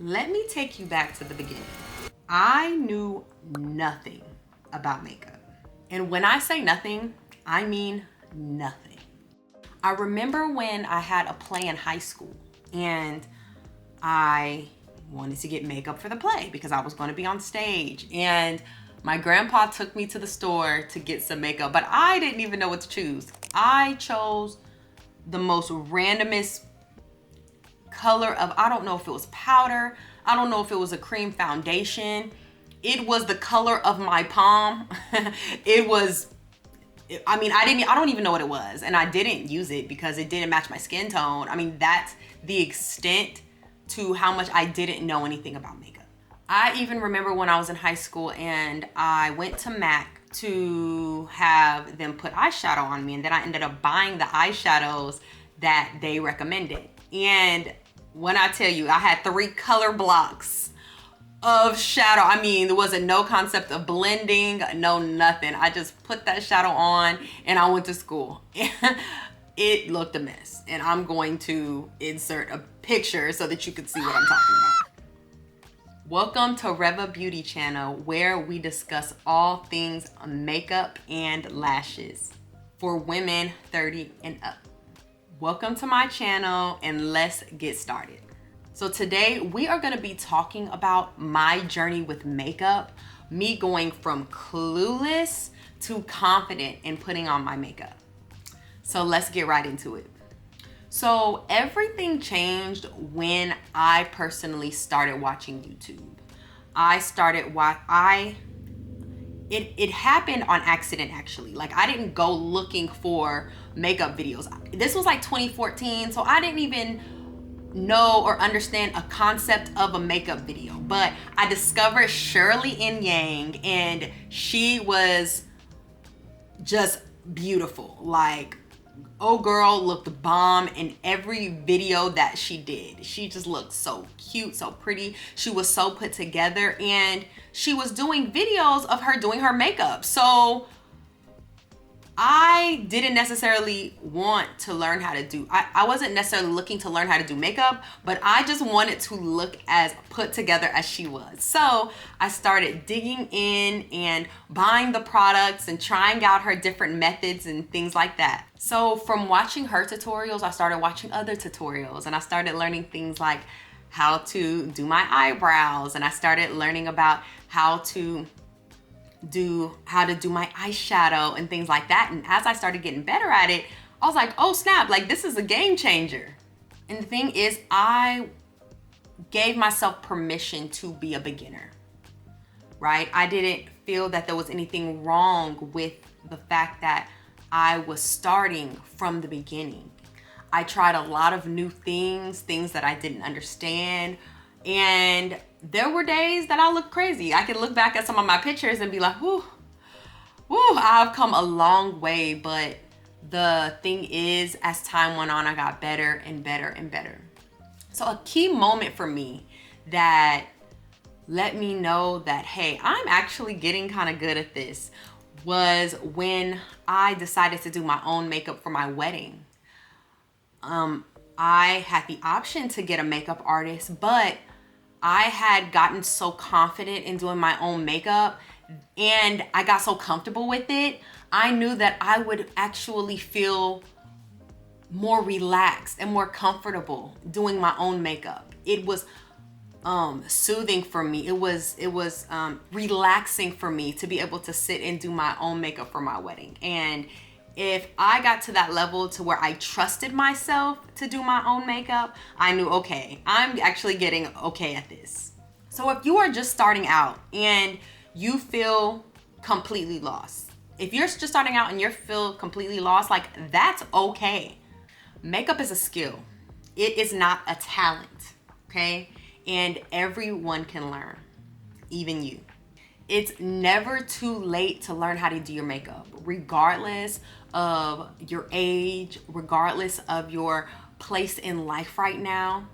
Let me take you back to the beginning. I knew nothing about makeup. And when I say nothing, I mean nothing. I remember when I had a play in high school and I wanted to get makeup for the play because I was going to be on stage. And my grandpa took me to the store to get some makeup, but I didn't even know what to choose. I chose the most randomest color of, I don't know if it was powder, I don't know if it was a cream foundation. It was the color of my palm. I don't even know what it was, and I didn't use it because it didn't match my skin tone. I mean, that's the extent to how much I didn't know anything about makeup. I even remember when I was in high school and I went to MAC to have them put eyeshadow on me, and then I ended up buying the eyeshadows that they recommended. And when I tell you, I had 3 color blocks of shadow. I mean, there wasn't no concept of blending, no nothing. I just put that shadow on and I went to school. It looked a mess, and I'm going to insert a picture so that you can see what I'm talking about. Welcome to Reva Beauty Channel, where we discuss all things makeup and lashes for women 30 and up. Welcome to my channel, and let's get started. So today we are going to be talking about my journey with makeup, me going from clueless to confident in putting on my makeup. So let's get right into it. So everything changed when I personally started watching YouTube. It happened on accident, actually. Like, I didn't go looking for makeup videos. This was like 2014, so I didn't even know or understand a concept of a makeup video. But I discovered Shirley In Yang, and she was just beautiful. Like, oh girl looked bomb in every video that she did. She just looked so cute, so pretty. She was so put together, and she was doing videos of her doing her makeup. So I didn't necessarily want to learn how to do, I wasn't necessarily looking to learn how to do makeup, but I just wanted to look as put together as she was. So I started digging in and buying the products and trying out her different methods and things like that. So from watching her tutorials, I started watching other tutorials, and I started learning things like how to do my eyebrows, and I started learning about how to do my eyeshadow and things like that. And as I started getting better at it, I was like, oh snap, like this is a game changer. And the thing is, I gave myself permission to be a beginner, right? I didn't feel that there was anything wrong with the fact that I was starting from the beginning. I tried a lot of new things that I didn't understand, and there were days that I looked crazy. I could look back at some of my pictures and be like, whoo, I've come a long way. But the thing is, as time went on, I got better and better and better. So a key moment for me that let me know that, hey, I'm actually getting kind of good at this was when I decided to do my own makeup for my wedding. I had the option to get a makeup artist, but I had gotten so confident in doing my own makeup, and I got so comfortable with it, I knew that I would actually feel more relaxed and more comfortable doing my own makeup. It was soothing for me. It was relaxing for me to be able to sit and do my own makeup for my wedding. And if I got to that level to where I trusted myself to do my own makeup, I knew, okay, I'm actually getting okay at this. So if you are just starting out and you feel completely lost, if you're just starting out and you feel completely lost, like, that's okay. Makeup is a skill. It is not a talent, okay? And everyone can learn, even you. It's never too late to learn how to do your makeup, regardless of your age, regardless of your place in life right now.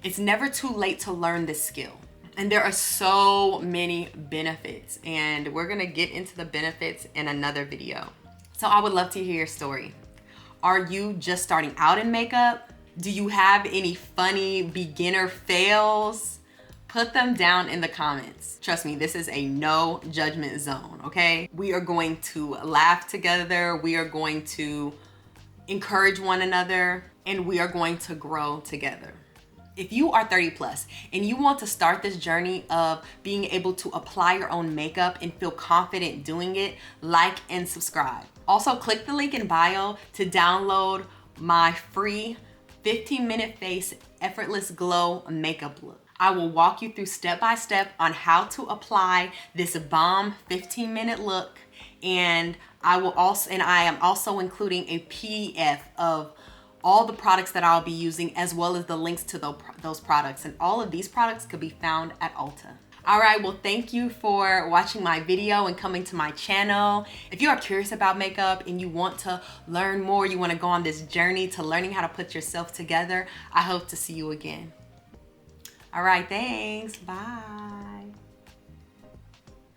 It's never too late to learn this skill. And there are so many benefits, and we're gonna get into the benefits in another video. So I would love to hear your story. Are you just starting out in makeup? Do you have any funny beginner fails? Put them down in the comments. Trust me, this is a no judgment zone, okay? We are going to laugh together. We are going to encourage one another, and we are going to grow together. If you are 30 plus and you want to start this journey of being able to apply your own makeup and feel confident doing it, like and subscribe. Also, click the link in bio to download my free 15-minute face effortless glow makeup look. I will walk you through step by step on how to apply this bomb 15-minute look, and I am also including a PDF of all the products that I'll be using, as well as the links to those products. And all of these products could be found at Ulta. All right, well, thank you for watching my video and coming to my channel. If you are curious about makeup and you want to learn more, you want to go on this journey to learning how to put yourself together, I hope to see you again. All right, thanks, bye.